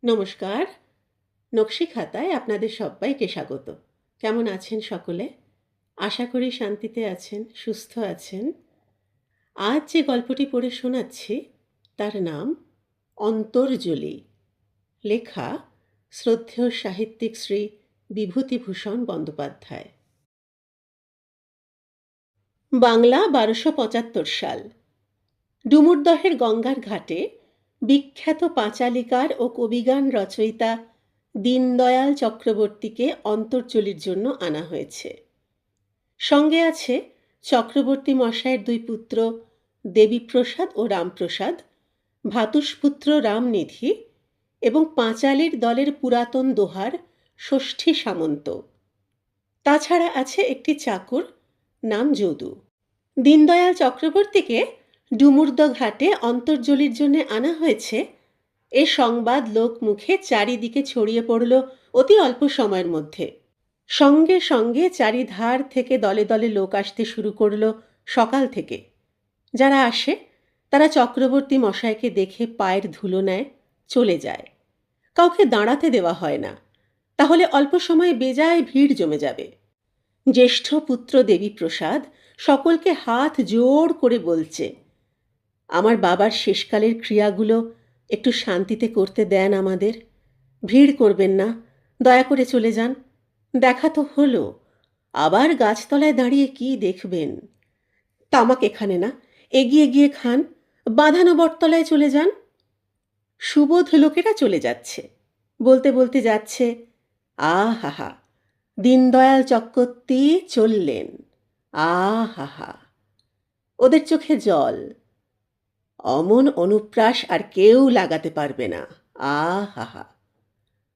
নমস্কার। নকশি খাতায় আপনাদের সব্বাইকে স্বাগত। কেমন আছেন সকলে? আশা করি শান্তিতে আছেন, সুস্থ আছেন। আজ যে গল্পটি পড়ে শোনাচ্ছি তার নাম অন্তর্জলি। লেখা শ্রদ্ধেয় সাহিত্যিক শ্রী বিভূতিভূষণ বন্দ্যোপাধ্যায়। বাংলা ১২৭৫ সাল। ডুমুরদহের গঙ্গার ঘাটে বিখ্যাত পাঁচালিকার ও কবিগান রচয়িতা দীনদয়াল চক্রবর্তীকে অন্তর্জলির জন্য আনা হয়েছে। সঙ্গে আছে চক্রবর্তী মশায়ের দুই পুত্র দেবীপ্রসাদ ও রামপ্রসাদ, ভ্রাতুষ্পুত্র রামনিধি এবং পাঁচালীর দলের পুরাতন দোহার ষষ্ঠী সামন্ত। তাছাড়া আছে একটি চাকর, নাম যদু। দীনদয়াল চক্রবর্তীকে ডুমুরদ ঘাটে অন্তর্জলির জন্য আনা হয়েছে, এ সংবাদ লোকমুখে চারিদিকে ছড়িয়ে পড়ল অতি অল্প সময়ের মধ্যে। সঙ্গে সঙ্গে চারিধার থেকে দলে দলে লোক আসতে শুরু করল সকাল থেকে। যারা আসে তারা চক্রবর্তী মশাইকে দেখে পায়ের ধুলো নেয়, চলে যায়। কাউকে দাঁড়াতে দেওয়া হয় না, তাহলে অল্প সময়ে বেজায় ভিড় জমে যাবে। জ্যেষ্ঠ পুত্র দেবীপ্রসাদ সকলকে হাত জোড় করে বলছে, আমার বাবার শেষকালের ক্রিয়াগুলো একটু শান্তিতে করতে দেন আমাদের। ভিড় করবেন না, দয়া করে চলে যান। দেখা তো হলো, আবার গাছতলায় দাঁড়িয়ে কি দেখবেন? তামাক এখানে না, এগিয়ে গিয়ে খান, বাঁধানো বটতলায় চলে যান। সুবোধ লোকেরা চলে যাচ্ছে, বলতে বলতে যাচ্ছে, আহা, দীনদয়াল চক্রবর্তী চললেন, আহা। ওদের চোখে জল। অমন অনুপ্রাস আর কেউ লাগাতে পারবে না, আহা।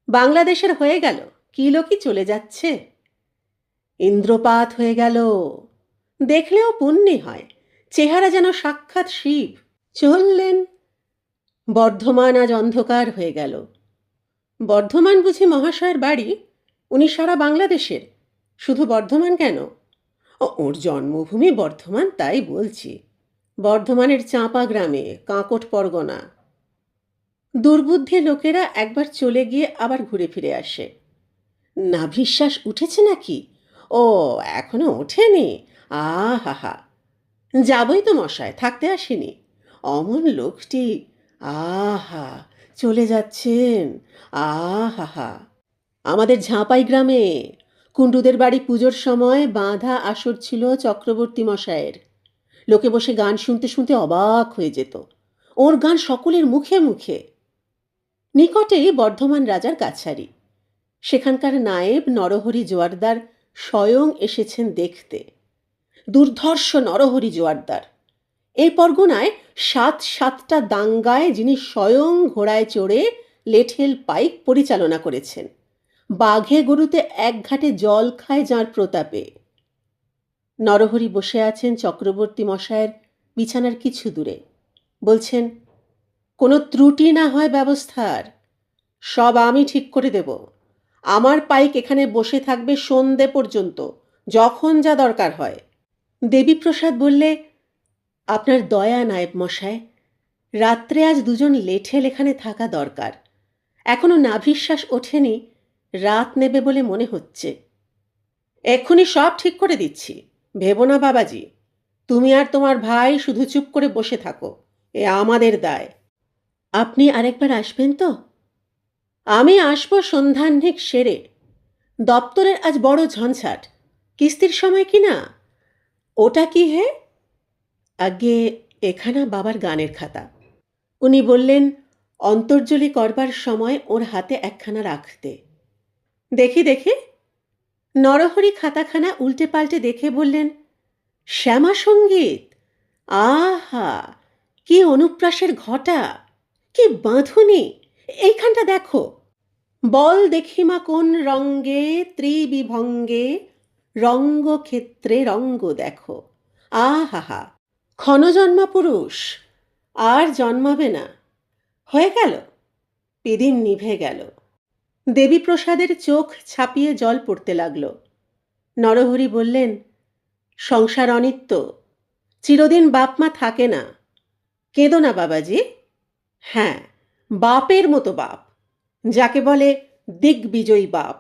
বাংলাদেশের হয়ে গেল, কি লোকই চলে যাচ্ছে। ইন্দ্রপাত হয়ে গেল, দেখলেও পুণ্যি হয়, চেহারা যেন সাক্ষাৎ শিব। চললেন। বর্ধমান আজ অন্ধকার হয়ে গেল। বর্ধমান বুঝি মহাশয়ের বাড়ি? উনি সারা বাংলাদেশের, শুধু বর্ধমান কেন? ওর জন্মভূমি বর্ধমান, তাই বলছি। বর্ধমানের চাঁপা গ্রামে, কাঁকট পরগনা। দুর্বুদ্ধি লোকেরা একবার চলে গিয়ে আবার ঘুরে ফিরে আসে। নাভিশ্বাস উঠেছে নাকি? ও, এখনো ওঠেনি? আহা, যাবই তো মশায়, থাকতে আসেনি। অমন লোকটি, আহা, চলে যাচ্ছেন, আহা। আমাদের ঝাঁপাই গ্রামে কুণ্ডুদের বাড়ি পুজোর সময় বাঁধা আসর ছিল চক্রবর্তী মশায়ের। লোকে বসে গান শুনতে শুনতে অবাক হয়ে যেত। ওর গান সকলের মুখে মুখে। নিকটেই বর্ধমান রাজার কাছারি। সেখানকার নায়েব নরহরি জোয়ারদার স্বয়ং এসেছেন দেখতে। দুর্ধর্ষ নরহরি জোয়ারদার। এই পরগনায় ৭টা দাঙ্গায় যিনি স্বয়ং ঘোড়ায় চড়ে লেঠেল পাইক পরিচালনা করেছেন। বাঘে গরুতে এক ঘাটে জল খায় যাঁর প্রতাপে। নরহরি বসে আছেন চক্রবর্তী মশায়ের বিছানার কিছু দূরে। বলছেন, কোনো ত্রুটি না হয় ব্যবস্থার, সব আমি ঠিক করে দেব। আমার পাইক এখানে বসে থাকবে সন্ধে পর্যন্ত, যখন যা দরকার হয়। দেবীপ্রসাদ বললে, আপনার দয়া নায়েব মশায়, রাত্রে আজ দুজন লেঠেল এখানে থাকা দরকার। এখনো নাভিশ্বাস ওঠেনি, রাত নেবে বলে মনে হচ্ছে। এক্ষুনি সব ঠিক করে দিচ্ছি, ভেবো না বাবাজি। তুমি আর তোমার ভাই শুধু চুপ করে বসে থাকো, এ আমাদের দায়। আপনি আরেকবার আসবেন তো? আমি আসবো সন্ধ্যাহ্নিক সেরে। দপ্তরের আজ বড় ঝঞ্ঝাট, কিস্তির সময় কি না? ওটা কি হে? আগে এখানা বাবার গানের খাতা। উনি বললেন অন্তর্জলি করবার সময় ওর হাতে একখানা রাখতে। দেখি দেখি। নরহরি খাতাখানা উল্টে পাল্টে দেখে বললেন, শ্যামা সঙ্গীত, আহা, কি অনুপ্রাসের ঘটা, কি বাঁধুনি। এইখানটা দেখো, বল দেখিমা কোন রঙ্গে ত্রিবিভঙ্গে, রঙ্গক্ষেত্রে রঙ্গ দেখো, আহা। ক্ষণজন্মা পুরুষ, আর জন্মাবে না। হয়ে গেল, পিদিম নিভে গেল। দেবীপ্রসাদের চোখ ছাপিয়ে জল পড়তে লাগল। নরহরি বললেন, সংসার অনিত্য, চিরদিন বাপ মা থাকে না। কেঁদো না বাবাজি। হ্যাঁ, বাপের মতো বাপ। যাকে বলে দিগ্বিজয়ী বাপ।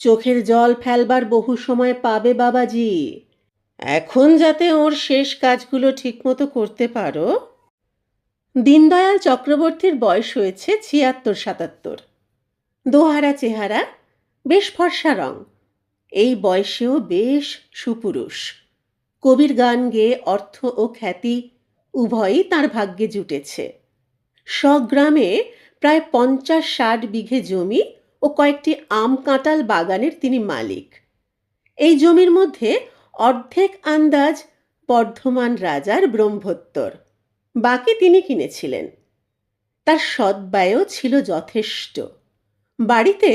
চোখের জল ফেলবার বহু সময় পাবে বাবাজি। এখন যাতে ওর শেষ কাজগুলো ঠিকমতো করতে পারো। দীনদয়াল চক্রবর্তীর বয়স হয়েছে ৭৬-৭৭। দোহারা চেহারা, বেশ ফর্সা রং। এই বয়সেও বেশ সুপুরুষ। কবির গান গেয়ে অর্থ ও খ্যাতি উভয়ই তাঁর ভাগ্যে জুটেছে। স্বগ্রামে প্রায় ৫০-৬০ বিঘে জমি ও কয়েকটি আম কাঁঠাল বাগানের তিনি মালিক। এই জমির মধ্যে অর্ধেক আন্দাজ বর্ধমান রাজার ব্রহ্মোত্তর, বাকি তিনি কিনেছিলেন। তার সদ্ব্যয়ও ছিল যথেষ্ট। বাড়িতে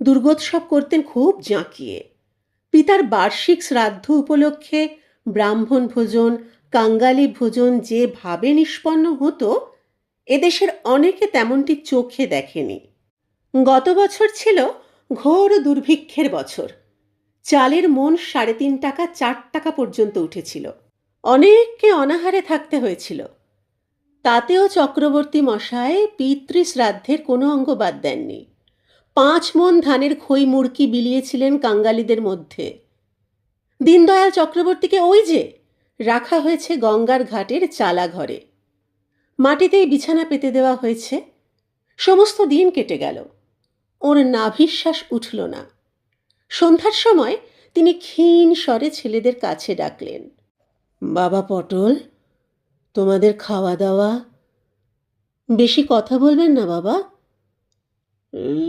দুর্গোৎসব করতেন খুব জাঁকিয়ে। পিতার বার্ষিক শ্রাদ্ধ উপলক্ষে ব্রাহ্মণ ভোজন, কাঙ্গালি ভোজন যে ভাবে নিষ্পন্ন হতো, এদেশের অনেকে তেমনটি চোখে দেখেনি। গত বছর ছিল ঘোর দুর্ভিক্ষের বছর। চালের মন ৩.৫ টাকা ৪ টাকা পর্যন্ত উঠেছিল। অনেককে অনাহারে থাকতে হয়েছিল। তাতেও চক্রবর্তী মশাই পিতৃশ্রাদ্ধের কোনো অঙ্গ বাদ দেননি। ৫ মণ ধানের খই মুড়কি বিলিয়েছিলেন কাঙ্গালিদের মধ্যে। দীনদয়াল চক্রবর্তীকে ওই যে রাখা হয়েছে গঙ্গার ঘাটের চালা ঘরে। মাটিতেই বিছানা পেতে দেওয়া হয়েছে। সমস্ত দিন কেটে গেল, ওর নাভিশ্বাস উঠল না। সন্ধ্যার সময় তিনি ক্ষীণ স্বরে ছেলেদের কাছে ডাকলেন, বাবা পটল, তোমাদের খাওয়া দাওয়া। বেশি কথা বলবেন না বাবা,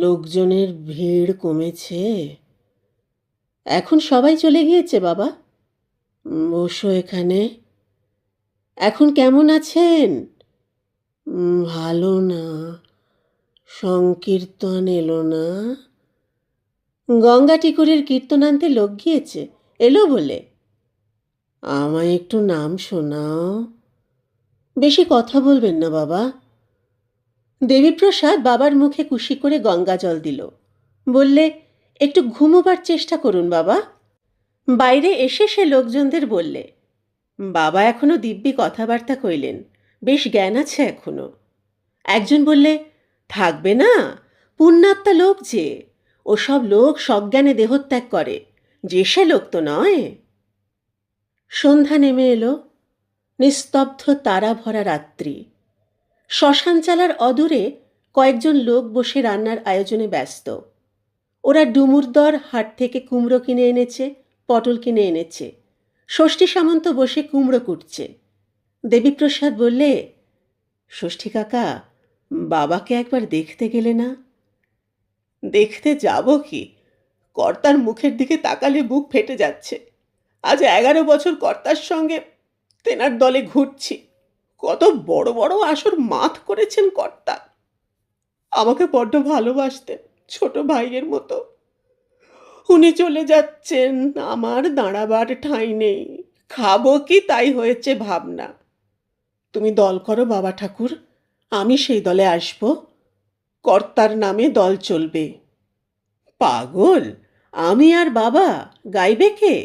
লোকজনের ভিড় কমেছে। এখন সবাই চলে গিয়েছে বাবা, বসো এখানে। এখন কেমন আছেন? ভালো না। সংকীর্তন এলো না? গঙ্গা টিকুরের কীর্তন আনতে লোক গিয়েছে, এলো বলে। আমায় একটু নাম শোনাও। বেশি কথা বলবেন না বাবা। দেবীপ্রসাদ বাবার মুখে কুশি করে গঙ্গা জল দিল। বললে, একটু ঘুমোবার চেষ্টা করুন বাবা। বাইরে এসে সে লোকজনদের বললে, বাবা এখনো দিব্যি কথাবার্তা কইলেন, বেশ জ্ঞান আছে এখনো। একজন বললে, থাকবে না, পুণ্যাত্মা লোক যে, ওসব লোক সজ্ঞানে দেহত্যাগ করে, যে সে লোক তো নয়। সন্ধ্যা নেমে এলো। নিস্তব্ধ তারা ভরা রাত্রি। শ্মশানচালার অদূরে কয়েকজন লোক বসে রান্নার আয়োজনে ব্যস্ত। ওরা ডুমুরদর হাট থেকে কুমড়ো কিনে এনেছে, পটল কিনে এনেছে। ষষ্ঠী সামন্ত বসে কুমড়ো কুটছে। দেবীপ্রসাদ বললে, ষষ্ঠী কাকা, বাবাকে একবার দেখতে গেলে না? দেখতে যাব কি, কর্তার মুখের দিকে তাকালে বুক ফেটে যাচ্ছে। আজ 11 বছর কর্তার সঙ্গে তেনার দলে ঘুরছি। কত বড় বড় আসর মাত করেছেন কর্তা। আমাকে বড্ড ভালোবাসতেন, ছোট ভাইয়ের মতো। উনি চলে যাচ্ছেন, আমার দাঁড়াবার ঠাঁই নেই। খাবো কি তাই হয়েছে ভাবনা। তুমি দল করো বাবা ঠাকুর, আমি সেই দলে আসব। কর্তার নামে দল চলবে। পাগল, আমি আর বাবা, গাইবে কে?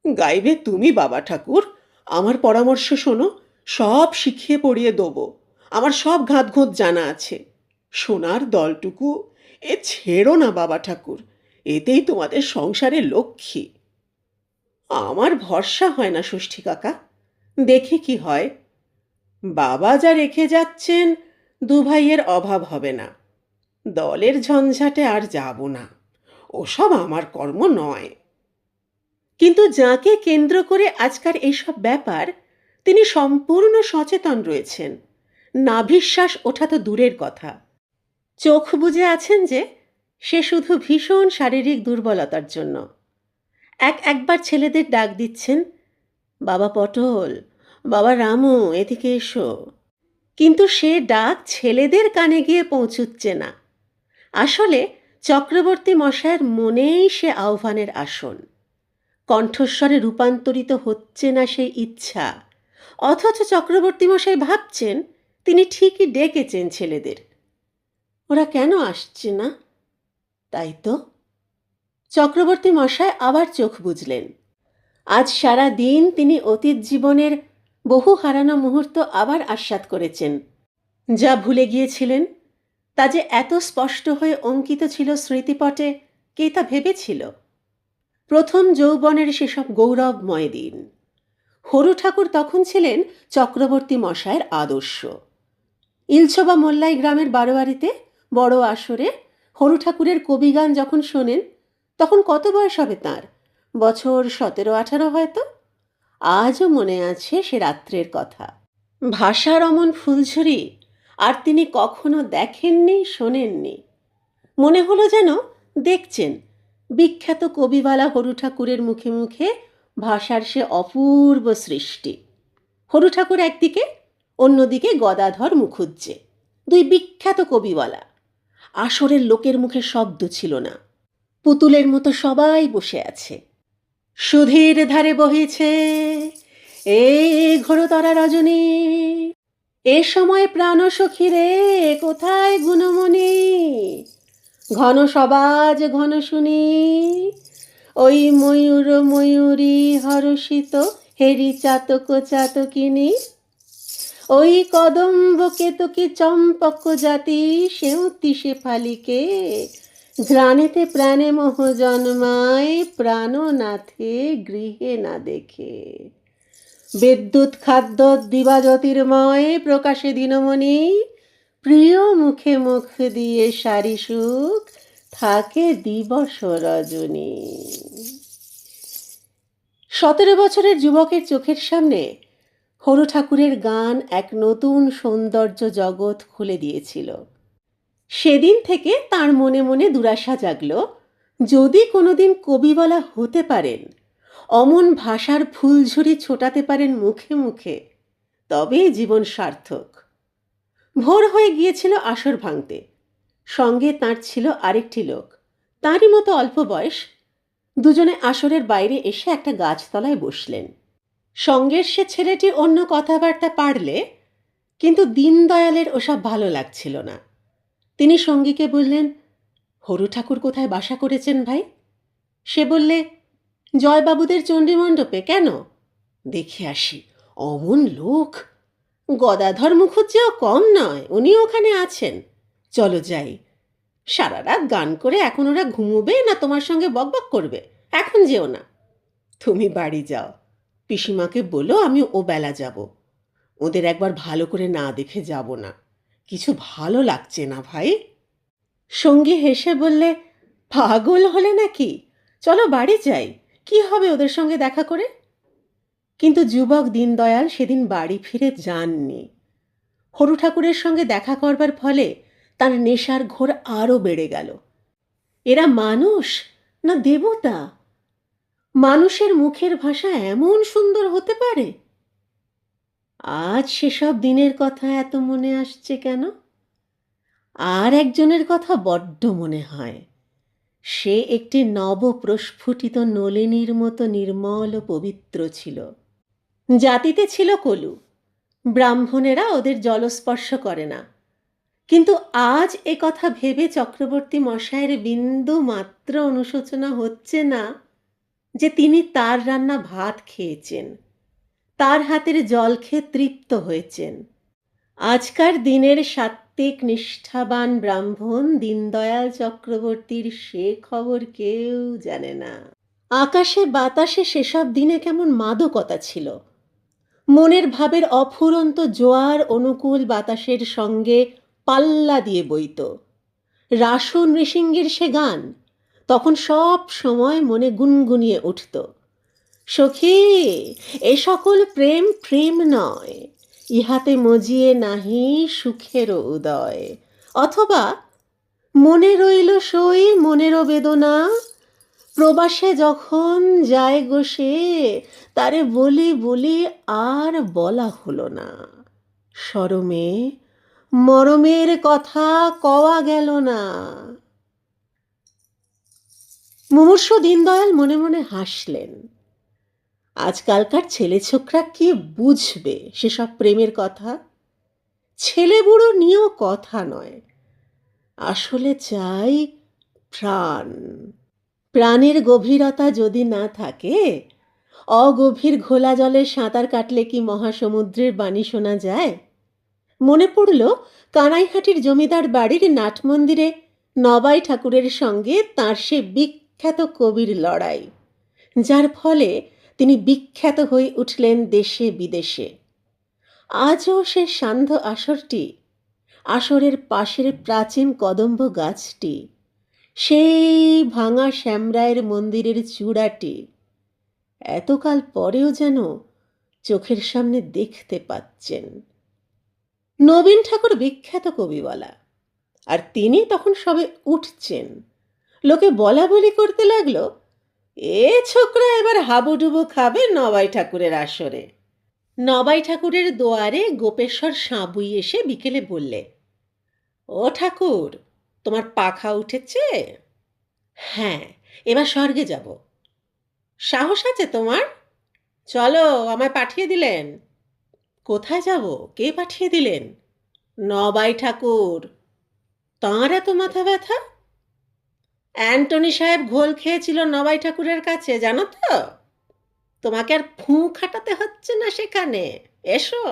গাইবে তুমি বাবা ঠাকুর। আমার পরামর্শ শোনো, সব শিখিয়ে পড়িয়ে দেবো। আমার সব ঘাতঘোঁত জানা আছে। সোনার দলটুকু এ ছেড়ো না বাবা ঠাকুর, এতেই তোমাদের সংসারে লক্ষ্মী। আমার ভরসা হয় না ষষ্ঠী কাকা, দেখে কি হয়। বাবা যা রেখে যাচ্ছেন, দু ভাইয়ের অভাব হবে না। দলের ঝঞ্ঝাটে আর যাব না, ওসব আমার কর্ম নয়। কিন্তু যাকে কেন্দ্র করে আজকার এইসব ব্যাপার, তিনি সম্পূর্ণ সচেতন রয়েছেন। নাভিশ্বাস ওঠা তো দূরের কথা, চোখ বুজে আছেন যে সে শুধু ভীষণ শারীরিক দুর্বলতার জন্য। একবার ছেলেদের ডাক দিচ্ছেন, বাবা পটল, বাবা রামু, এদিকে এসো। কিন্তু সে ডাক ছেলেদের কানে গিয়ে পৌঁছুচ্ছে না। আসলে চক্রবর্তী মশায়ের মনেই সে আহ্বানের আসন। কণ্ঠস্বরে রূপান্তরিত হচ্ছে না সেই ইচ্ছা, অথচ চক্রবর্তী মশাই ভাবছেন তিনি ঠিকই ডেকেছেন ছেলেদের। ওরা কেন আসছে না? তাই তো। চক্রবর্তী মশাই আবার চোখ বুজলেন। আজ সারা দিন তিনি অতীত জীবনের বহু হারানো মুহূর্ত আবার আস্বাদ করেছেন, যা ভুলে গিয়েছিলেন। তা যে এত স্পষ্ট হয়ে অঙ্কিত ছিল স্মৃতিপটে, কে তা ভেবেছিল? প্রথম যৌবনের সেসব গৌরবময় দিন। হরু ঠাকুর তখন ছিলেন চক্রবর্তী মশায়ের আদর্শ। ইলছবা মোল্লাই গ্রামের বারোয়ারিতে বড় আসরে হরু ঠাকুরের কবিগান যখন শোনেন, তখন কত বয়স হবে তাঁর? বছর 17-18 হয়তো। আজও মনে আছে সে রাত্রের কথা। ভাষার অমন ফুলঝুরি আর তিনি কখনো দেখেননি, শোনেননি। মনে হলো যেন দেখছেন বিখ্যাত কবিবালা হরু ঠাকুরের মুখে মুখে ভাষার সে অপূর্ব সৃষ্টি। হরু ঠাকুর একদিকে, অন্যদিকে গদাধর মুখুজ্জে, দুই বিখ্যাত কবিওয়ালা। আসরের লোকের মুখে শব্দ ছিল না, পুতুলের মতো সবাই বসে আছে। সুধীর ধারে বহিছে এই ঘোরতরা রজনী, এ সময় প্রাণ সখীরে কোথায় গুণমণি, ঘন সবাজ ঘন শুনি, ওই ময়ূর ময়ূরী হরষিত হেরি চাতক চাতকিনী, ওই কদম্ব কেতকী চম্পক জাতি সেউতি শেফালিকে, ঘ্রাণেতে প্রাণে মোহ জন্মায় প্রাণনাথে গৃহে না দেখে, বিদ্যুৎ খাদ্য দিবা জ্যোতির্ময় প্রকাশে দিনমণি, প্রিয় মুখে মুখ দিয়ে সারি সুখ থাকে দিবস রজনী। 17 বছরের যুবকের চোখের সামনে হরু ঠাকুরের গান এক নতুন সৌন্দর্য জগৎ খুলে দিয়েছিল। সেদিন থেকে তার মনে মনে দুরাশা জাগল, যদি কোনোদিন কবিবলা হতে পারেন, অমন ভাষার ফুলঝুরি ছোটাতে পারেন মুখে মুখে, তবে জীবন সার্থক। ভোর হয়ে গিয়েছিল আসর ভাঙতে। সঙ্গে তাঁর ছিল আরেকটি লোক, তাঁরই মতো অল্প বয়স। দুজনে আসরের বাইরে এসে একটা গাছতলায় বসলেন। সঙ্গের সে ছেলেটি অন্য কথাবার্তা পারলে, কিন্তু দীনদয়ালের ওসব ভালো লাগছিল না। তিনি সঙ্গীকে বললেন, হরু ঠাকুর কোথায় বাসা করেছেন ভাই? সে বললে, জয়বাবুদের চণ্ডীমণ্ডপে। কেন? দেখে আসি। অমন লোক! গদাধর মুখুজ্জেও কম নয়, উনিও ওখানে আছেন। চলো যাই। সারা রাত গান করে এখন ওরা ঘুমোবে না তোমার সঙ্গে বকবক করবে? এখন যেও না, তুমি বাড়ি যাও। পিসিমাকে বলো আমি ও বেলা যাব। ওদের একবার ভালো করে না দেখে যাব না। কিছু ভালো লাগছে না ভাই। সঙ্গী হেসে বললে, পাগল হলে নাকি? চলো বাড়ি যাই, কি হবে ওদের সঙ্গে দেখা করে? কিন্তু যুবক দীনদয়াল সেদিন বাড়ি ফিরে যাননি। হরু ঠাকুরের সঙ্গে দেখা করবার ফলে তার নেশার ঘোর আরও বেড়ে গেল। এরা মানুষ না দেবতা? মানুষের মুখের ভাষা এমন সুন্দর হতে পারে? আজ সেসব দিনের কথা এত মনে আসছে কেন? আর একজনের কথা বড্ড মনে হয়। সে একটি নবপ্রস্ফুটিত নলিনীর মতো নির্মল ও পবিত্র ছিল। জাতিতে ছিল কলু, ব্রাহ্মণেরা ওদের জলস্পর্শ করে না। কিন্তু আজ এ কথা ভেবে চক্রবর্তী মশায়ের বিন্দু মাত্র অনুশোচনা হচ্ছে না যে তিনি তার রান্না ভাত খেয়েছেন, তার হাতের জল খেয়ে তৃপ্ত হয়েছেন। আজকার দিনের সাত্ত্বিক নিষ্ঠাবান ব্রাহ্মণ দীনদয়াল চক্রবর্তীর সে খবর কেউ জানে না। আকাশে বাতাসে সেসব দিনে কেমন মাদকতা ছিল। মনের ভাবের অফুরন্ত জোয়ার অনুকূল বাতাসের সঙ্গে পাল্লা দিয়ে বইত। রাসু নৃসিংহের সে গান তখন সব সময় মনে গুনগুনিয়ে উঠত। সখী, এ সকল প্রেম প্রেম নয়, ইহাতে মজিয়ে নাহি সুখেরও উদয়। অথবা, মনে রইল সই মনেরও বেদনা, প্রবাসে যখন যায় গো সে, তারে বলি বলি আর বলা হলো না। শরমে মরমের কথা কওয়া গেল না। মুমূর্ষ দীনদয়াল মনে মনে হাসলেন। আজকালকার ছেলে ছোকরা কি বুঝবে সেসব প্রেমের কথা? ছেলে বুড়ো নিয়েও কথা নয়, আসলে চাই প্রাণ। প্রাণের গভীরতা যদি না থাকে, অগভীর ঘোলা জলে সাঁতার কাটলে কি মহাসমুদ্রের বাণী শোনা যায়? মনে পড়ল কানাইহাটির জমিদার বাড়ির নাট মন্দিরে নবাই ঠাকুরের সঙ্গে তাঁর সে বিখ্যাত কবির লড়াই, যার ফলে তিনি বিখ্যাত হয়ে উঠলেন দেশে বিদেশে। আজও সে সান্ধ্য আসরটি, আসরের পাশের প্রাচীন কদম্ব গাছটি, সেই ভাঙা শ্যামরায়ের মন্দিরের চূড়াটি এতকাল পরেও যেন চোখের সামনে দেখতে পাচ্ছেন। নবীন ঠাকুর বিখ্যাত কবি বলা, আর তিনি তখন সবে উঠছেন। লোকে বলা বলি করতে লাগলো, এ ছোকরা এবার হাবুডুবু খাবে নবাই ঠাকুরের আসরে। নবাই ঠাকুরের দোয়ারে গোপেশ্বর সাঁবুই এসে বিকেলে বললে, ও ঠাকুর, তোমার পাখা উঠেছে? হ্যাঁ, এবার স্বর্গে যাব। সাহস আছে তোমার? চলো, আমায় পাঠিয়ে দিলেন। কোথায় যাব? কে পাঠিয়ে দিলেন? নবাই ঠাকুর। তাঁর এত মাথা ব্যথা? অ্যান্টনি সাহেব ঘোল খেয়েছিল নবাই ঠাকুরের কাছে, জানো তো? তোমাকে আর ফুঁ খাটাতে হচ্ছে না সেখানে। এসো,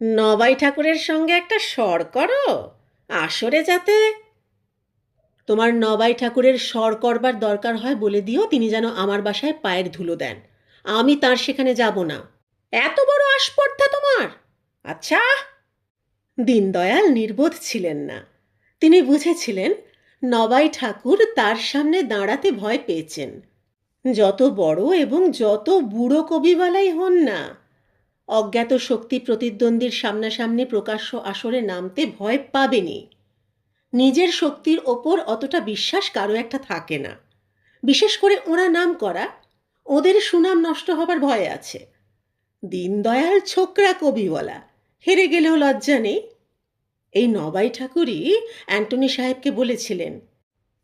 নবাই ঠাকুরের সঙ্গে একটা স্বর করো, আসরে যাতে। তোমার নবাই ঠাকুরের স্বর করবার দরকার হয় বলে দিও তিনি যেন আমার বাসায় পায়ের ধুলো দেন। আমি তার সেখানে যাব না। এত বড় আস্পর্ধা তোমার? আচ্ছা। দীনদয়াল নির্বোধ ছিলেন না। তিনি বুঝেছিলেন নবাই ঠাকুর তার সামনে দাঁড়াতে ভয় পেয়েছেন। যত বড় এবং যত বুড়ো কবিবালাই হন না, অজ্ঞাত শক্তি প্রতিদ্বন্দ্বীর সামনাসামনি প্রকাশ্য আসরে নামতে ভয় পাবেনি। নিজের শক্তির ওপর অতটা বিশ্বাস কারো একটা থাকে না। বিশেষ করে ওরা নাম করা, ওদের সুনাম নষ্ট হবার ভয় আছে। দীনদয়াল ছোকরা কবি বলা, হেরে গেলেও লজ্জা নেই। এই নবাই ঠাকুরই অ্যান্টনি সাহেবকে বলেছিলেন,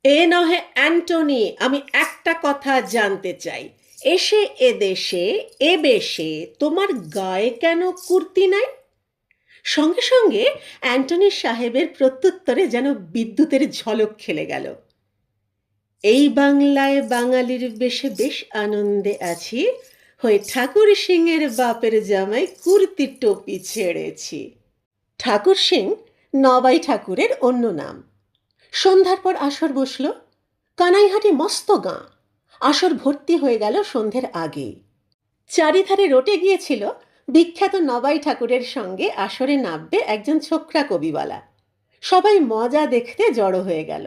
এ নহে অ্যান্টনি, আমি একটা কথা জানতে চাই, এসে এ দেশে এ বেশে তোমার গায়ে কেন কুর্তি নাই? সঙ্গে সঙ্গে অ্যান্টনি সাহেবের প্রত্যুত্তরে যেন বিদ্যুতের ঝলক খেলে গেল। এই বাংলায় বাঙালির বেশে বেশ আনন্দে আছি, হয়ে ঠাকুর সিংয়ের বাপের জামাই কুর্তি টোপি ছেড়েছি। ঠাকুর সিং নবাই ঠাকুরের অন্য নাম। সন্ধ্যার পর আসর বসল। কানাইহাটি মস্ত গাঁ। আসর ভর্তি হয়ে গেল সন্ধ্যের আগেই। চারিধারে রটে গিয়েছিল বিখ্যাত নবাই ঠাকুরের সঙ্গে আসরে নামবে একজন ছোকরা কবিওয়ালা। সবাই মজা দেখতে জড়ো হয়ে গেল।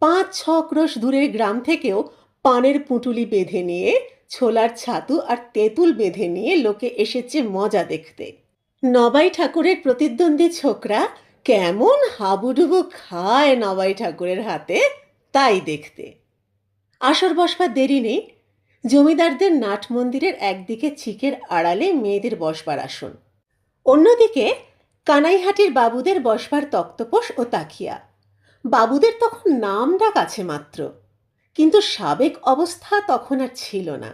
5-6 ক্রোশ দূরের গ্রাম থেকেও পানের পুঁটুলি বেঁধে নিয়ে, ছোলার ছাতু আর তেঁতুল বেঁধে নিয়ে লোকে এসেছে মজা দেখতে। নবাই ঠাকুরের প্রতিদ্বন্দ্বী ছোকরা কেমন হাবুডুবু খায় নবাই ঠাকুরের হাতে, তাই দেখতে। আসর বসবার দেরি নেই। জমিদারদের নাট মন্দিরের একদিকে চিকের আড়ালে মেয়েদের বসবার আসন, অন্যদিকে কানাইহাটির বাবুদের বসবার তক্তপোষ ও তাকিয়া। বাবুদের তখন নাম ডাক আছে মাত্র, কিন্তু সাবেক অবস্থা তখন আর ছিল না।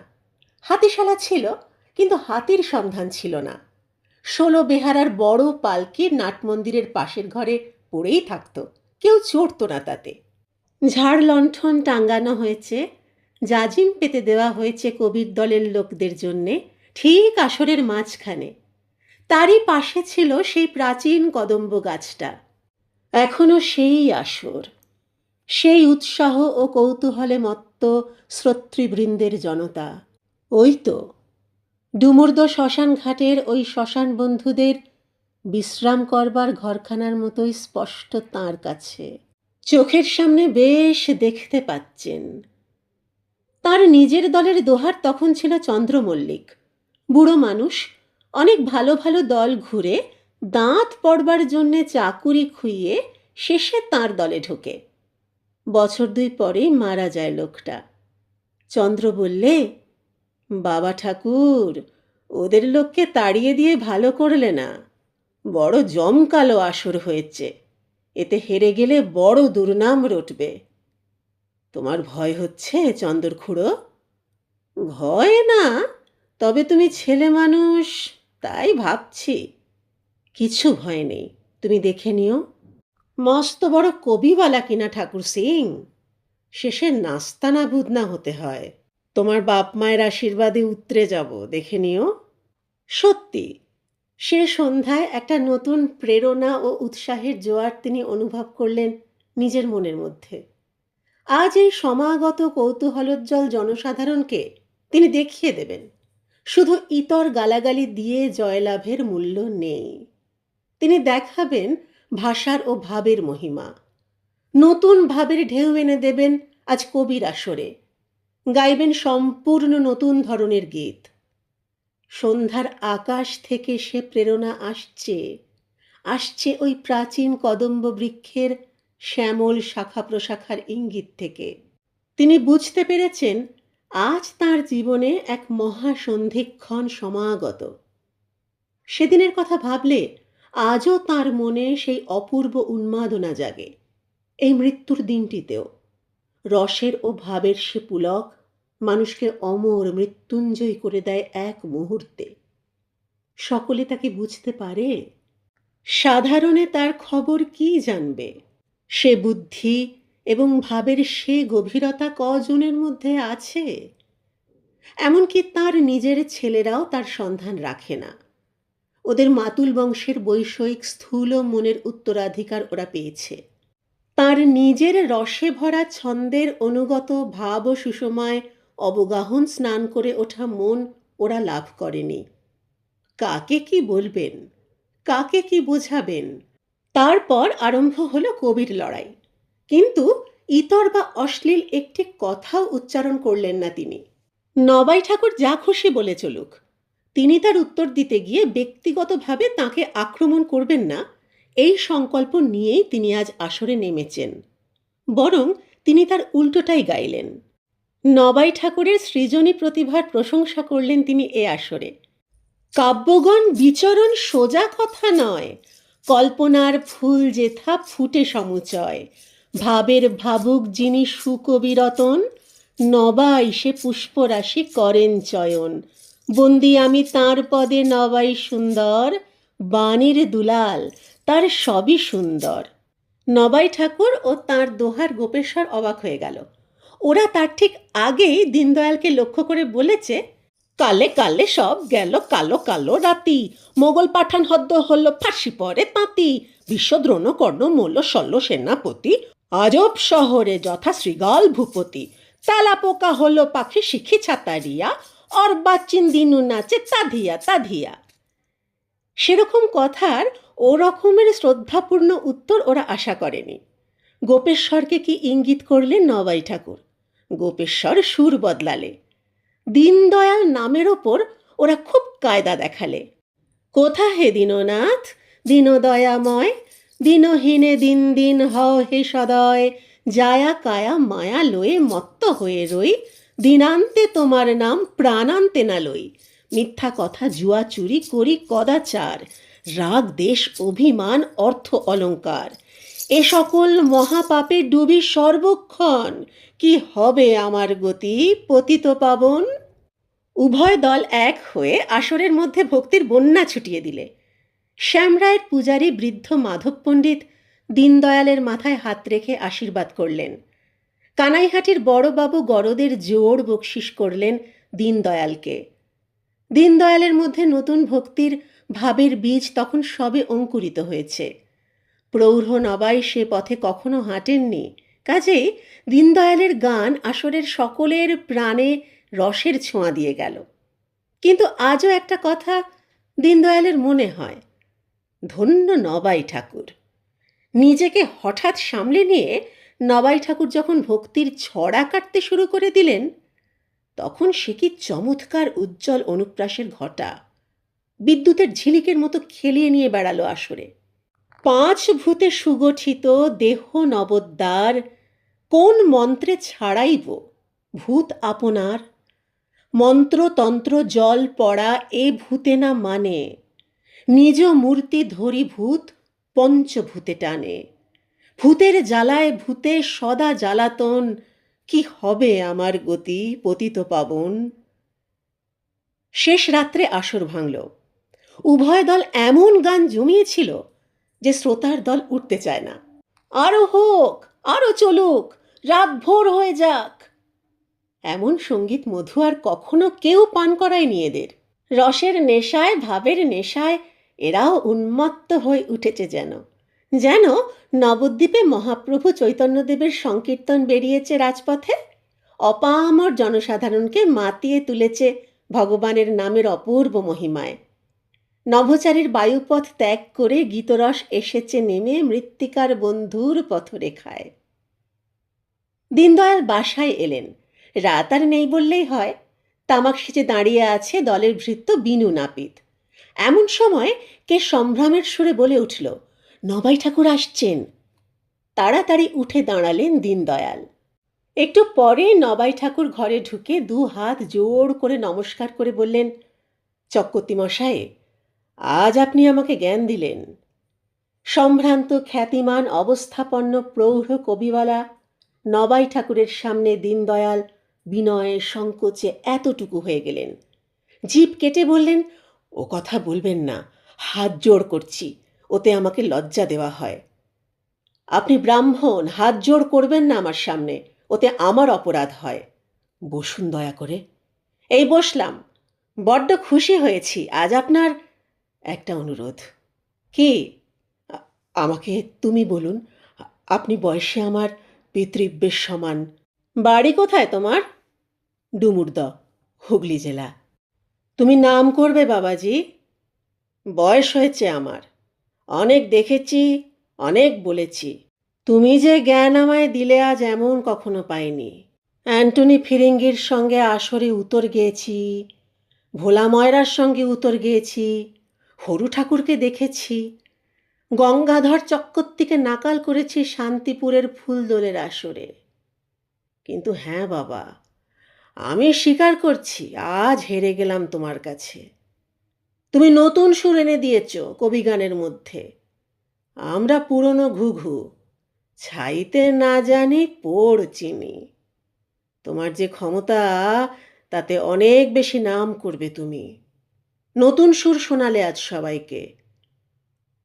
হাতিশালা ছিল, কিন্তু হাতির সন্ধান ছিল না। 16 বেহারার বড় পালকি নাটমন্দিরের পাশের ঘরে পড়েই থাকত, কেউ চড়ত না তাতে। ঝাড় লণ্ঠন টাঙ্গানো হয়েছে, জাজিম পেতে দেওয়া হয়েছে কবির দলের লোকদের জন্যে, ঠিক আসরের মাঝখানে। তারই পাশে ছিল সেই প্রাচীন কদম্ব গাছটা। এখনো সেই আসর, সেই উৎসাহ ও কৌতূহলে মত্ত শ্রোতৃবৃন্দের জনতা। ওই তো ডুমুরদো শ্মশান ঘাটের ওই শ্মশান বন্ধুদের বিশ্রাম করবার ঘরখানার মতোই স্পষ্ট তাঁর কাছে। চোখের সামনে বেশ দেখতে পাচ্ছেন। তার নিজের দলের দোহার তখন ছিল চন্দ্রমল্লিক, বুড়ো মানুষ, অনেক ভালো ভালো দল ঘুরে দাঁত পড়বার জন্যে চাকুরি খুইয়ে শেষে তাঁর দলে ঢোকে। বছর 2 পরেই মারা যায় লোকটা। চন্দ্র বললে, বাবা ঠাকুর, ওদের লোককে তাড়িয়ে দিয়ে ভালো করলে না, বড় জমকালো আসর হয়েছে, এতে হেরে গেলে বড় দুর্নাম রটবে। তোমার ভয় হচ্ছে চন্দর খুড়ো? ভয় না, তবে তুমি ছেলে মানুষ, তাই ভাবছি। কিছু ভয় নেই, তুমি দেখে নিও। মস্ত বড় কবিওয়ালা কিনা ঠাকুর সিং, শেষে নাস্তানা বুদনা হতে হয়। তোমার বাপ মায়ের আশীর্বাদে উতরে যাব, দেখে নিও। সত্যি সে সন্ধ্যায় একটা নতুন প্রেরণা ও উৎসাহের জোয়ার তিনি অনুভব করলেন নিজের মনের মধ্যে। আজ এই সমাগত কৌতূহলোজ্জ্বল জনসাধারণকে তিনি দেখিয়ে দেবেন শুধু ইতর গালাগালি দিয়ে জয়লাভের মূল্য নেই। তিনি দেখাবেন ভাষার ও ভাবের মহিমা। নতুন ভাবের ঢেউ এনে দেবেন আজ কবির আসরে। গাইবেন সম্পূর্ণ নতুন ধরনের গীত। সন্ধ্যার আকাশ থেকে সে প্রেরণা আসছে, আসছে ওই প্রাচীন কদম্ব বৃক্ষের শ্যামল শাখা প্রশাখার ইঙ্গিত থেকে। তিনি বুঝতে পেরেছেন আজ তাঁর জীবনে এক মহাসন্ধিক্ষণ সমাগত। সেদিনের কথা ভাবলে আজও তাঁর মনে সেই অপূর্ব উন্মাদনা জাগে। এই মৃত্যুর দিনটিতেও রসের ও ভাবের সে পুলক মানুষকে অমর মৃত্যুঞ্জয়ী করে দেয় এক মুহূর্তে। সকলে তাকে বুঝতে পারে? সাধারণে তার খবর কি জানবে? সে বুদ্ধি এবং ভাবের সে গভীরতা কজনের মধ্যে আছে? এমনকি তার নিজের ছেলেরাও তার সন্ধান রাখে না। ওদের মাতুল বংশের বৈষয়িক স্থূল মনের উত্তরাধিকার ওরা পেয়েছে। তার নিজের রসে ভরা ছন্দের অনুগত ভাব ও সুষমায় অবগাহন স্নান করে ওঠা মন ওরা লাভ করেনি। কাকে কি বলবেন, কাকে কি বোঝাবেন? তারপর আরম্ভ হলো কবির লড়াই। কিন্তু ইতর বা অশ্লীল একটি কথাও উচ্চারণ করলেন না তিনি। নবাই ঠাকুর যা খুশি বলে চলুক, তিনি তার উত্তর দিতে গিয়ে ব্যক্তিগতভাবে তাকে আক্রমণ করবেন না, এই সংকল্প নিয়েই তিনি আজ আসরে নেমেছেন। বরং তিনি তার উল্টোটাই গাইলেন। নবাই ঠাকুরের সৃজনী প্রতিভার প্রশংসা করলেন তিনি এ আসরে। কাব্যগণ বিচরণ সোজা কথা নয়, কল্পনার ফুল যেথা ফুটে সমুচয়, ভাবের ভাবুক যিনি সুকবিরতন, নবাই সে পুষ্পরাশি করেন চয়ন, বন্দি আমি তাঁর পদে নবাই সুন্দর, বাণীর দুলাল তার সবই সুন্দর। নবাই ঠাকুর ও তাঁর দোহার গোপেশ্বর অবাক হয়ে গেল। ওরা তার ঠিক আগেই দীনদয়ালকে লক্ষ্য করে বলেছে, কালে কালে সব গেল কালো কালো রাতি, মোগল পাঠান হদ্দ হল ফাঁসি পরে তাঁতি, বিশ্বদ্রোণ কর্ণ মূল্য শল্য সেনাপতি, আজব শহরে যথা শ্রীগাল ভূপতি, তেলা পোকা হলো পাখি শিখি ছাতারিয়া, অর্বাচীন দিনু নাচে তাধিয়া তাধিয়া। সেরকম কথার ও রকমের শ্রদ্ধাপূর্ণ উত্তর ওরা আশা করেনি। গোপেশ্বরকে কি ইঙ্গিত করলেন নবাই ঠাকুর? গোপেশ্বর সুর বদলালে। দীনদয়াল নামের ওপর ওরা খুব কায়দা দেখালে। কোথা হে দীননাথ দীনদয়াময়, দীনহীনে দিন দিন হও হে সদয়, জায়া কায়া মায়া লয়ে মত্ত হয়ে রই, দিনান্তে তোমার নাম প্রাণান্তে না লই, মিথ্যা কথা জুয়া চুরি করি কদাচার, রাগ দেশ অভিমান অর্থ অলঙ্কার, এ সকল মহাপাপে ডুবি সর্বক্ষণ, কি হবে আমার গতি পতিত পাবন। উভয় দল এক হয়ে আসরের মধ্যে ভক্তির বন্যা ছুটিয়ে দিলে। শ্যামরায়ের পূজারী বৃদ্ধ মাধব পণ্ডিত দীনদয়ালের মাথায় হাত রেখে আশীর্বাদ করলেন। কানাইহাটির বড়বাবু গরদের জোর বকশিস করলেন দীনদয়ালকে। দীনদয়ালের মধ্যে নতুন ভক্তির ভাবের বীজ তখন সবে অঙ্কুরিত হয়েছে। প্রৌঢ় নবাই সে পথে কখনো হাঁটেননি, কাজেই দীনদয়ালের গান আসরের সকলের প্রাণে রসের ছোঁয়া দিয়ে গেল। কিন্তু আজও একটা কথা দীনদয়ালের মনে হয়, ধন্য নবাই ঠাকুর। নিজেকে হঠাৎ সামলে নিয়ে নবাই ঠাকুর যখন ভক্তির ছড়া কাটতে শুরু করে দিলেন, তখন সে কি চমৎকার উজ্জ্বল অনুপ্রাসের ঘটা, বিদ্যুতের ঝিলিকের মতো খেলিয়ে নিয়ে বেড়ালো আসরে। পাঁচ ভূতে সুগঠিত দেহ নবদ্বার, কোন মন্ত্রে ছাড়াইব ভূত আপনার, মন্ত্রতন্ত্র জল পড়া এ ভূতে না মানে, নিজ মূর্তি ধরি ভূত পঞ্চভূতে টানে, ভূতের জ্বালায় ভূতে সদা জ্বালাতন, কি হবে আমার গতি পতিত পাবন। শেষ রাত্রে আসর ভাঙল। উভয় দল এমন গান জমিয়েছিল যে শ্রোতার দল উঠতে চায় না। আরো হোক, আরো চলুক, রাত ভোর হয়ে যাক। এমন সঙ্গীত মধু আর কখনো কেউ পান করায়নি এদের। রসের নেশায় ভাবের নেশায় এরাও উন্মত্ত হয়ে উঠেছে যেন যেন নবদ্বীপে মহাপ্রভু চৈতন্যদেবের সংকীর্তন বেরিয়েছে রাজপথে, অপামর জনসাধারণকে মাতিয়ে তুলেছে ভগবানের নামের অপূর্ব মহিমায়। নভোচারীর বায়ুপথ ত্যাগ করে গীতরস এসেছে নেমে মৃত্তিকার বন্ধুর পথরেখায়। দীনদয়াল বাসায় এলেন। রাত আর নেই বললেই হয়। তামাক সেজে দাঁড়িয়ে আছে দলের ভৃত্য বিনু নাপিত। এমন সময় কে সম্ভ্রমের সুরে বলে উঠল, নবাই ঠাকুর আসছেন। তাড়াতাড়ি উঠে দাঁড়ালেন দীনদয়াল। একটু পরে নবাই ঠাকুর ঘরে ঢুকে 2 হাত জোড় করে নমস্কার করে বললেন, চক্রবর্তী মশাই, আজ আপনি আমাকে জ্ঞান দিলেন। সম্ভ্রান্ত খ্যাতিমান অবস্থাপন্ন প্রৌঢ় কবিওয়ালা নবাই ঠাকুরের সামনে দীনদয়াল বিনয়ে সংকোচে এতটুকু হয়ে গেলেন। জিভ কেটে বললেন, ও কথা বলবেন না, হাত জোড় করছি, ওতে আমাকে লজ্জা দেওয়া হয়। আপনি ব্রাহ্মণ, হাত জোড় করবেন না আমার সামনে, ওতে আমার অপরাধ হয়। বসুন দয়া করে। এই বসলাম। বড্ড খুশি হয়েছি। আজ আপনার একটা অনুরোধ। কি? আমাকে তুমি বলুন। আপনি বয়সে আমার পিতৃব্যের সমান। বাড়ি কোথায় তোমার? ডুমুরদ, হুগলি জেলা। তুমি নাম করবে বাবাজি। বয়স হয়েছে আমার, অনেক দেখেছি, অনেক বলেছি। তুমি যে জ্ঞান আমায় দিলে আজ এমন কখনো পাইনি। অ্যান্টনি ফিরিঙ্গির সঙ্গে আসরে উতর গিয়েছি, ভোলা ময়রার সঙ্গে উতর গিয়েছি, হরু ঠাকুরকে দেখেছি, গঙ্গাধর চক্রবর্তীকে নাকাল করেছি শান্তিপুরের ফুলদোলের আসরে। কিন্তু হ্যাঁ বাবা, আমি স্বীকার করছি আজ হেরে গেলাম তোমার কাছে। তুমি নতুন সুর এনে দিয়েছ কবিগানের মধ্যে। আমরা পুরনো ঘুঘু, ছাইতে না জানি পোড় চিনি। তোমার যে ক্ষমতা, তাতে অনেক বেশি নাম করবে তুমি। নতুন সুর শোনালে আজ সবাইকে।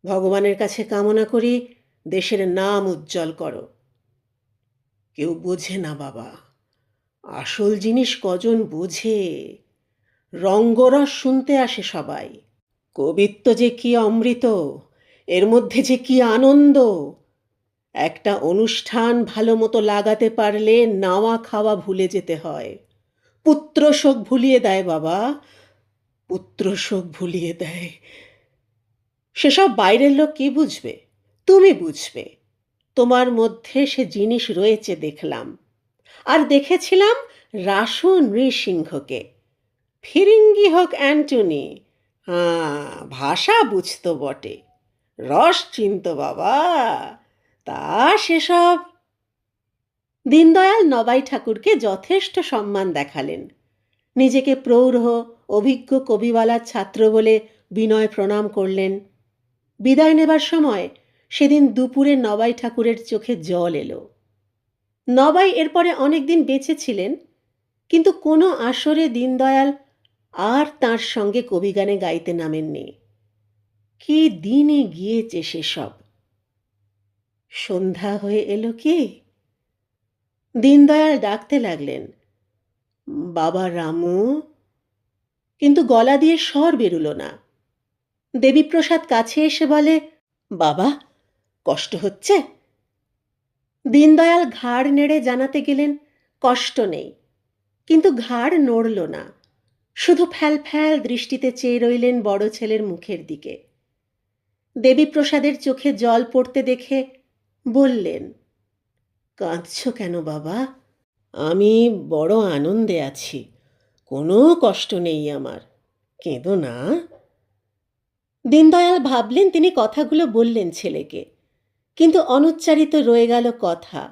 ভগবানের কাছে কামনা করি দেশের নাম উজ্জ্বল করো। কেউ বোঝে না বাবা, আসল জিনিস কজন বোঝে। রঙ্গরস শুনতে আসে সবাই। কবিত্ব যে কি অমৃত, এর মধ্যে যে কি আনন্দ। একটা অনুষ্ঠান ভালো মতো লাগাতে পারলে নাওয়া খাওয়া ভুলে যেতে হয়। পুত্র শোক ভুলিয়ে দেয় বাবা, পুত্র শোক ভুলিয়ে দেয়। সেসব বাইরের লোক কি বুঝবে? তুমি বুঝবে। তোমার মধ্যে সে জিনিস রয়েছে দেখলাম। আর দেখেছিলাম রাসু নৃসিংহকে। ফিরিঙ্গি হোক অ্যান্টনি, ভাষা বুঝতো বটে, রস চিনত বাবা। তা সেসব। দীনদয়াল নবাই ঠাকুরকে যথেষ্ট সম্মান দেখালেন। নিজেকে প্রৌঢ় অভিজ্ঞ কবিওয়ালার ছাত্র বলে বিনয় প্রণাম করলেন। বিদায় নেবার সময় সেদিন দুপুরে নবাই ঠাকুরের চোখে জল এলো। নবাই এরপরে অনেকদিন বেঁচে ছিলেন, কিন্তু কোনো আসরে দীনদয়াল আর তাঁর সঙ্গে কবিগানে গাইতে নামেননি। কি দিনে গিয়েছে সেসব। সন্ধ্যা হয়ে এলো কি? দীনদয়াল ডাকতে লাগলেন, বাবা রামু। কিন্তু গলা দিয়ে স্বর বেরুল না। দেবীপ্রসাদ কাছে এসে বলে, বাবা, কষ্ট হচ্ছে? দীনদয়াল ঘাড় নেড়ে জানাতে গেলেন, কষ্ট নেই। কিন্তু ঘাড় নড়ল না, শুধু ফ্যাল ফ্যাল দৃষ্টিতে চেয়ে রইলেন বড় ছেলের মুখের দিকে। দেবীপ্রসাদের চোখে জল পড়তে দেখে বললেন, কাঁদছ কেন বাবা? আমি বড় আনন্দে আছি, কোনো কষ্ট নেই আমার, কেঁদো না। দীনদয়াল ভাবলেন তিনি কথাগুলো বললেন ছেলেকে, কিন্তু অনুচ্চারিত রয়ে গেল কথা।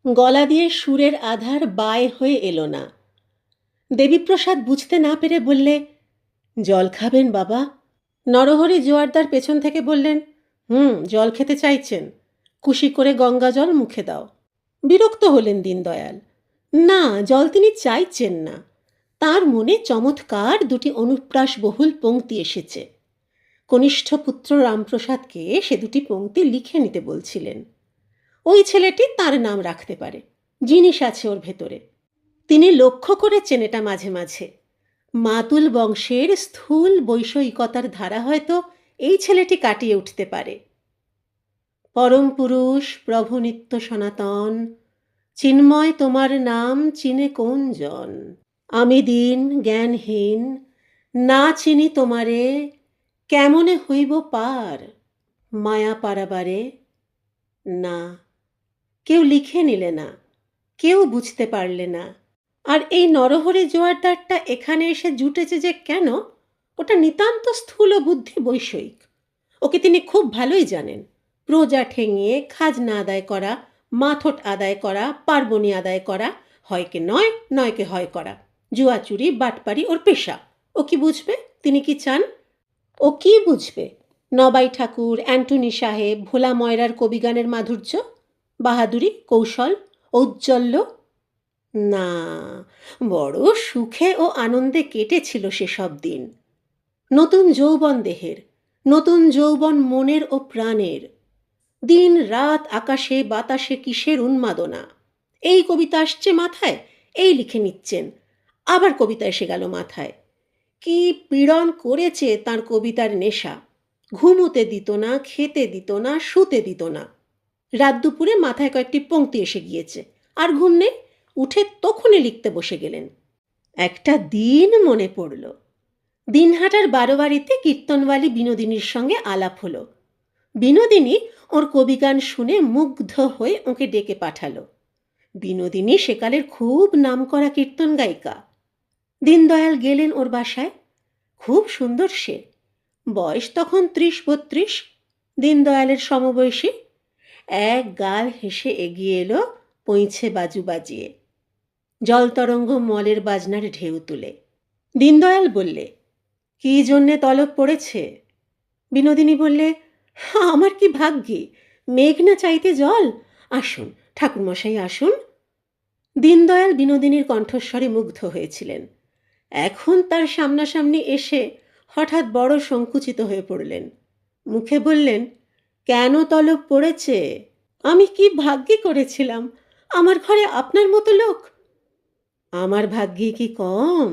গলা দিয়ে সুরের আধার বায় হয়ে এলো না। দেবীপ্রসাদ বুঝতে না পেরে বললে, জল খাবেন বাবা? নরহরি জোয়ারদার পেছন থেকে বললেন, জল খেতে চাইছেন, কুশি করে গঙ্গা জল মুখে দাও। বিরক্ত হলেন দীনদয়াল। না, জল তিনি চাইছেন না। তার মনে চমৎকার 2টি অনুপ্রাসবহুল পংক্তি এসেছে। কনিষ্ঠ পুত্র রামপ্রসাদকে সে 2টি পংক্তি লিখে নিতে বলছিলেন। ওই ছেলেটি তার নাম রাখতে পারে, জিনিস আছে ওর ভেতরে। তিনি লক্ষ্য করেছেন এটা মাঝে মাঝে। মাতুল বংশের স্থূল বৈষয়িকতার ধারা হয়তো এই ছেলেটি কাটিয়ে উঠতে পারে। পরম পুরুষ প্রভু নিত্য সনাতন, চিন্ময় তোমার নাম চিনে কোন জন। আমি দীন জ্ঞানহীন, না চিনি তোমারে, কেমনে হইব পার। মায়া পারাবারে না, কেউ লিখে নিলে না, কেউ বুঝতে পারলে না। আর এই নরহরি জোয়ারদারটা এখানে এসে জুটেছে যে কেন, ওটা নিতান্ত স্থূল বুদ্ধি বৈষয়িক। ওকে তিনি খুব ভালোই জানেন। প্রজা ঠেঙিয়ে খাজনা আদায় করা, মাথট আদায় করা, পার্বণী আদায় করা, হয়কে নয় নয়কে হয় করা, জুয়াচুরি বাটপারি ওর পেশা। ও কি বুঝবে তিনি কি চান? ও কি বুঝবে নবাই ঠাকুর, অ্যান্টনি সাহেব, ভোলা ময়রার কবিগানের মাধুর্য, বাহাদুরি, কৌশল, ঔজ্জ্বল্য? না, বড় সুখে ও আনন্দে কেটেছিল সেসব দিন। নতুন যৌবন দেহের, নতুন যৌবন মনের ও প্রাণের। দিন রাত আকাশে বাতাসে কিসের উন্মাদনা! এই কবিতা আসছে মাথায়, এই লিখে নিচ্ছেন। আবার কবিতা এসে গেল মাথায়। কি পীড়ন করেছে তার কবিতার নেশা! ঘুমোতে দিত না, খেতে দিত না, শুতে দিত না। রাত দুপুরে মাথায় কয়েকটি পংক্তি এসে গিয়েছে, আর ঘুম নেই। উঠে তখনই লিখতে বসে গেলেন। একটা দিন মনে পড়ল। দিনহাটার বারোবাড়িতে কীর্তনওয়ালী বিনোদিনীর সঙ্গে আলাপ হলো। বিনোদিনী ওর কবিগান শুনে মুগ্ধ হয়ে ওকে ডেকে পাঠালো। বিনোদিনী সেকালের খুব নামকরা কীর্তন গায়িকা। দীনদয়াল গেলেন ওর বাসায়। খুব সুন্দর সে, বয়স তখন ৩০-৩২, দীনদয়ালের সমবয়সী। এক গাল হেসে এগিয়ে এলো পৈঁছে বাজু বাজিয়ে, জলতরঙ্গ মলের বাজনার ঢেউ তুলে। দীনদয়াল বললে, কি জন্যে তলব পড়েছে? বিনোদিনী বললে, আমার কি ভাগ্যে, মেঘ না চাইতে জল। আসুন ঠাকুরমশাই আসুন। দীনদয়াল বিনোদিনীর কণ্ঠস্বরে মুগ্ধ হয়েছিলেন। এখন তার সামনাসামনি এসে হঠাৎ বড় সংকুচিত হয়ে পড়লেন। মুখে বললেন, কেন তলব পড়েছে? আমি কি ভাগ্যে করেছিলাম আমার ঘরে আপনার মতো লোক? আমার ভাগ্যে কি কম?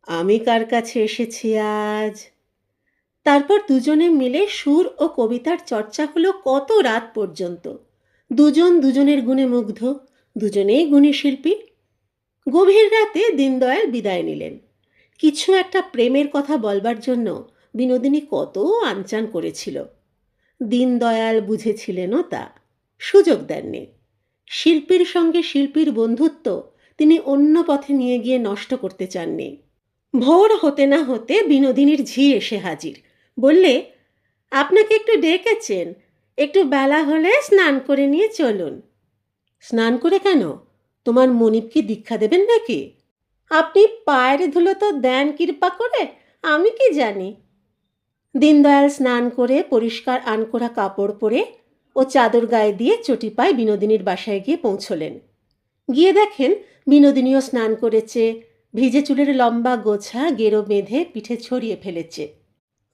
আমি কার কাছে এসেছি আজ? তারপর দুজনে মিলে সুর ও কবিতার চর্চা হলো কত রাত পর্যন্ত। দুজন দুজনের গুণে মুগ্ধ, দুজনেই গুণী শিল্পী। গভীর রাতে দীনদয়াল বিদায় নিলেন। কিছু একটা প্রেমের কথা বলবার জন্য বিনোদিনী কত আনচান করেছিল। দীনদয়াল বুঝেছিলেনও তা, সুযোগ দেননি। শিল্পীর সঙ্গে শিল্পীর বন্ধুত্ব তিনি অন্য পথে নিয়ে গিয়ে নষ্ট করতে চাননি। ভোর হতে না হতে বিনোদিনীর ঝি এসে হাজির। বললে, আপনাকে একটু ডেকেছেন, একটু বেলা হলে স্নান করে নিয়ে চলুন। স্নান করে কেন? তোমার মনিব কি দীক্ষা দেবেন নাকি? আপনি পায়ের ধুলো তো দেন কৃপা করে, আমি কি জানি। দীনদয়াল স্নান করে পরিষ্কার আনকোড়া কাপড় পরে ও চাদর গায়ে দিয়ে চটি পায়ে বিনোদিনীর বাসায় গিয়ে পৌঁছলেন। গিয়ে দেখেন বিনোদিনীও স্নান করেছে, ভিজে চুলের লম্বা গোছা গেরো বেঁধে পিঠে ছড়িয়ে ফেলেছে।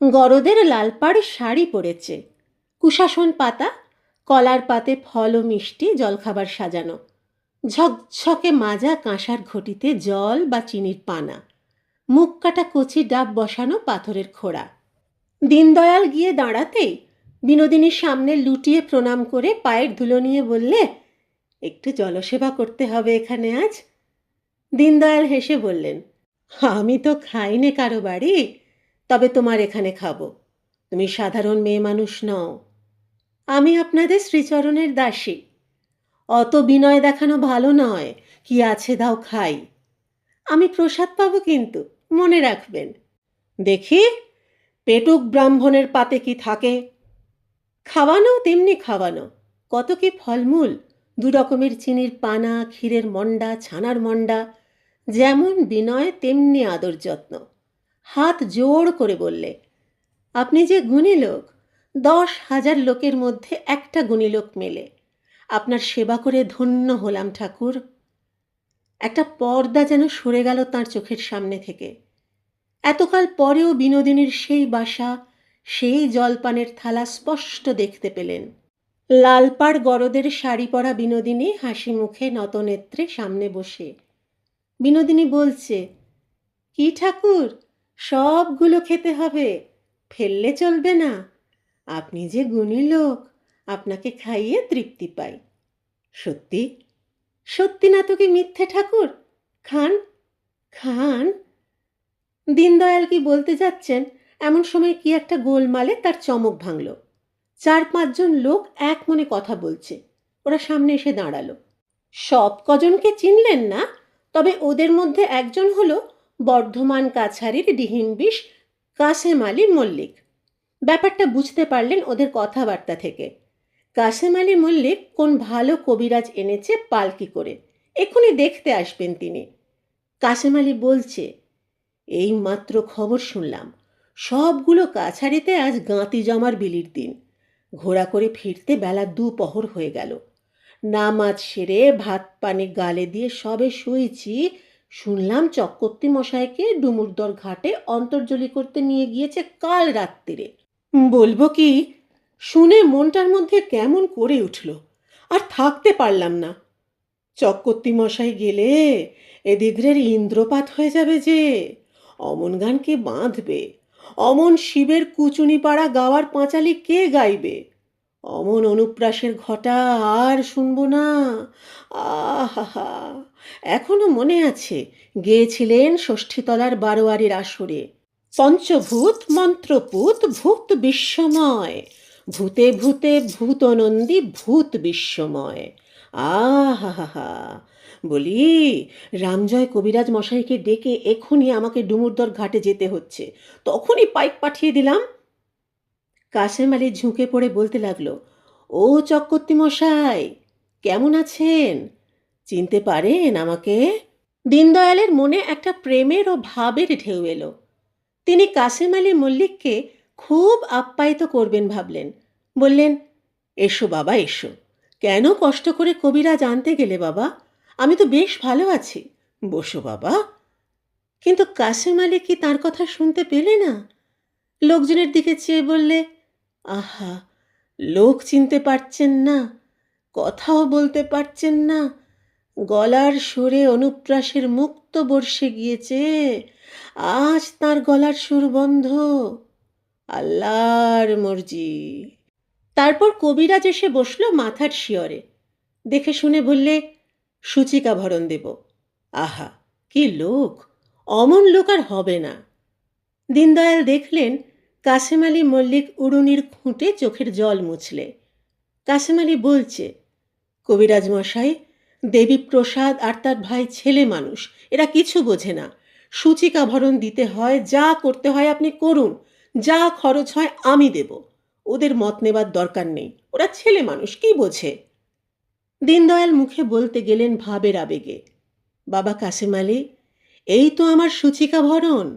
গরদের লালপাড় শাড়ি পরেছে, কুশাসন পাতা, কলার পাতে ফল ও মিষ্টি জলখাবার সাজানো, ঝকঝকে মাজা কাঁসার ঘটিতে জল বা চিনির পানা, মুখ কাটা কচি ডাব বসানো পাথরের খোড়া। দীনদয়াল গিয়ে দাঁড়াতেই বিনোদিনীর সামনে লুটিয়ে প্রণাম করে পায়ের ধুলো নিয়ে বললে, একটু জলসেবা করতে হবে এখানে আজ। দীনদয়াল হেসে বললেন, আমি তো খাইনে কারো বাড়ি, তবে তোমার এখানে খাবো। তুমি সাধারণ মেয়ে মানুষ নও। আমি আপনাদের শ্রীচরণের দাসী। অত বিনয় দেখানো ভালো নয়। কি আছে দাও খাই। আমি প্রসাদ পাবো কিন্তু, মনে রাখবেন। দেখি পেটুক ব্রাহ্মণের পাতে কি থাকে। খাওয়ানো তেমনি খাওয়ানো, কত কি ফলমূল, 2 রকমের চিনির পানা, ক্ষীরের মন্ডা, ছানার মন্ডা। যেমন বিনয় তেমনি আদর যত্ন। হাত জোড় করে বললে, আপনি যে গুণী লোক, 10,000 লোকের মধ্যে একটা গুণী লোক মেলে। আপনার সেবা করে ধন্য হলাম ঠাকুর। একটা পর্দা যেন সরে গেল তাঁর চোখের সামনে থেকে। এতকাল পরেও বিনোদিনীর সেই বাসা, সেই জলপানের থালা স্পষ্ট দেখতে পেলেন। লালপাড় গরদের শাড়ি পরা বিনোদিনী হাসি মুখে নতনেত্রে সামনে বসে। বিনোদিনী বলছে, কি ঠাকুর, সবগুলো খেতে হবে, ফেললে চলবে না। আপনি যে গুণী লোক, আপনাকে খাইয়ে তৃপ্তি পাই। সত্যি? সত্যি না তো কি মিথ্যে ঠাকুর? খান, খান। দীনদয়াল কি বলতে যাচ্ছেন, এমন সময় কি একটা গোলমালে তার চমক ভাঙল। 4-5 জন লোক এক মনে কথা বলছে। ওরা সামনে এসে দাঁড়ালো। সব কজনকে চিনলেন না, তবে ওদের মধ্যে একজন হলো বর্ধমান কাছারির ডিহিম্বিশ কাসেম আলী মল্লিক। ব্যাপারটা বুঝতে পারলেন ওদের কথাবার্তা থেকে। কাসেম আলী মল্লিক কোন ভালো কবিরাজ এনেছে পালকি করে, এক্ষুনি দেখতে আসবেন তিনি। কাসেম আলী বলছে, এই মাত্র খবর শুনলাম, সবগুলো কাছারিতে আজ গাঁতি জমার বিলির দিন। ঘোড়া করে ফিরতে বেলা 2 প্রহর হয়ে গেল। নামাজ সেরে ভাত পানি গালে দিয়ে সবে শুয়েছি, শুনলাম চক্রবর্তী মশাইকে ডুমুরদর ঘাটে অন্তর্জলি করতে নিয়ে গিয়েছে কাল রাত্রিরে। বলবো কি, শুনে মনটার মধ্যে কেমন করে উঠল, আর থাকতে পারলাম না। চক্রবর্তী মশাই গেলে এদিগ্রের ইন্দ্রপাত হয়ে যাবে যে। অমন গান কে বাঁধবে? অমন শিবের কুচুনি পাড়া গাওয়ার পাঁচালি কে গাইবে? অমন অনুপ্রাসের ঘটা আর শুনবো না। আহা, এখনো মনে আছে গেয়েছিলেন ষষ্ঠীতলার বারোয়ারির আসরে। পঞ্চভূত মন্ত্রপুত ভূত বিশ্বময়, ভূতে ভূতে ভূতনন্দী ভূত বিশ্বময়। আহা, বলি, রামজয় কবিরাজ মশাইকে ডেকে এখনই আমাকে ডুমুরদর ঘাটে যেতে হচ্ছে, তখনই পাইক পাঠিয়ে দিলাম। কাসেম আলী ঝুঁকে পড়ে বলতে লাগলো, ও চক্রবর্তী মশাই, কেমন আছেন? চিনতে পারেন আমাকে? দীনদয়ালের মনে একটা প্রেমের ও ভাবের ঢেউ এলো। তিনি কাসেম আলী মল্লিককে খুব আপ্যায়িত করবেন ভাবলেন। বললেন, এসো বাবা এসো। কেন কষ্ট করে কবিরাজ আনতে গেলে বাবা? আমি তো বেশ ভালো আছি, বসো বাবা। কিন্তু কাসেম আলী কি তার কথা শুনতে পেলে না? লোকজনের দিকে চেয়ে বললে, আহা, লোক চিনতে পারছেন না, কথাও বলতে পারছেন না, গলার সুরে অনুপ্রাসের মুক্ত বর্ষে গিয়েছে, আজ তার গলার সুর বন্ধ। আল্লাহর মর্জি। তারপর কবিরাজ এসে বসলো মাথার শিয়রে। দেখে শুনে বললে, সূচিকা ভরণ দেব। আহা, কি লোক! অমন লোক আর হবে না। দীনদয়াল দেখলেন কাসেম আলী মল্লিক উড়ুনির খুঁটে চোখের জল মুছলে। কাসেম আলী বলছে, কবিরাজ মশাই, দেবীপ্রসাদ আর তার ভাই ছেলে মানুষ, এরা কিছু বোঝে না। সূচিকা ভরণ দিতে হয়, যা করতে হয় আপনি করুন, যা খরচ হয় আমি দেব। ওদের মত নেবার দরকার নেই, ওরা ছেলে মানুষ, কি বোঝে? দীনদয়াল মুখে বলতে গেলেন ভাবের আবেগে, বাবা কাসেম আলী, এই তো আমার সূচিকা ভরণ।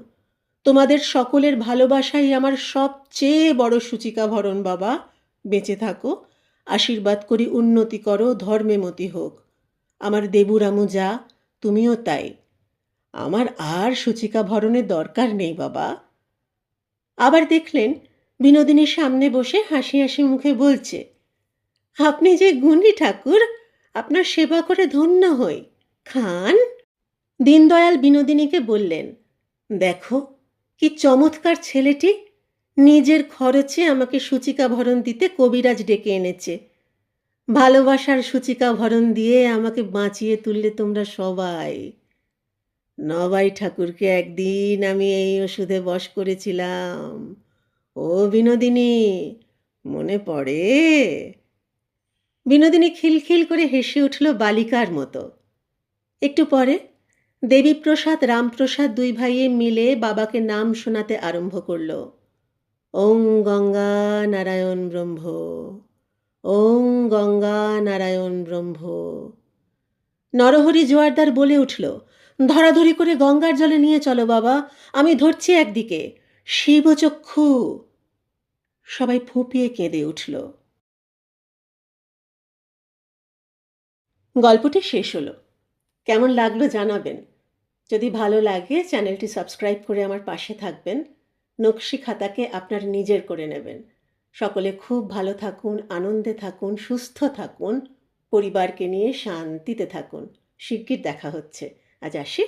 তোমাদের সকলের ভালোবাসাই আমার সবচেয়ে বড় সূচিকা ভরণ বাবা। বেঁচে থাকো, আশীর্বাদ করি উন্নতি করো, ধর্মে মতি হোক। আমার দেবুরামু যা, তুমিও তাই। আমার আর সূচিকা ভরণের দরকার নেই বাবা। আবার দেখলেন বিনোদিনীর সামনে বসে হাসি হাসি মুখে বলছে, আপনি যে গুণী ঠাকুর, আপনার সেবা করে ধন্য হই, খান। দীনদয়াল বিনোদিনীকে বললেন, দেখো কি চমৎকার ছেলেটি, নিজের খরচে আমাকে সূচিকা ভরণ দিতে কবিরাজ ডেকে এনেছে। ভালোবাসার সূচিকা ভরণ দিয়ে আমাকে বাঁচিয়ে তুললে তোমরা সবাই। নবাই ঠাকুরকে একদিন আমি এই ওষুধে বশ করেছিলাম। ও বিনোদিনী, মনে পড়ে? বিনোদিনী খিলখিল করে হেসে উঠল বালিকার মতো। একটু পরে দেবীপ্রসাদ রামপ্রসাদ 2 ভাইয়ে মিলে বাবাকে নাম শোনাতে আরম্ভ করল। ওং গঙ্গা নারায়ণ ব্রহ্ম, ওং গঙ্গা নারায়ণ ব্রহ্ম। নরহরি জোয়ারদার বলে উঠল, ধরাধরি করে গঙ্গার জলে নিয়ে চলো বাবা, আমি ধরছি একদিকে, শিবচক্ষু। সবাই ফুঁপিয়ে কেঁদে উঠল। গল্পটি শেষ হলো। কেমন লাগলো জানাবেন। যদি ভালো লাগে চ্যানেলটি সাবস্ক্রাইব করে আমার পাশে থাকবেন। নকশি খাতাকে আপনার নিজের করে নেবেন। সকলে খুব ভালো থাকুন, আনন্দে থাকুন, সুস্থ থাকুন, পরিবারকে নিয়ে শান্তিতে থাকুন। শিগগির দেখা হচ্ছে। আজ আসি।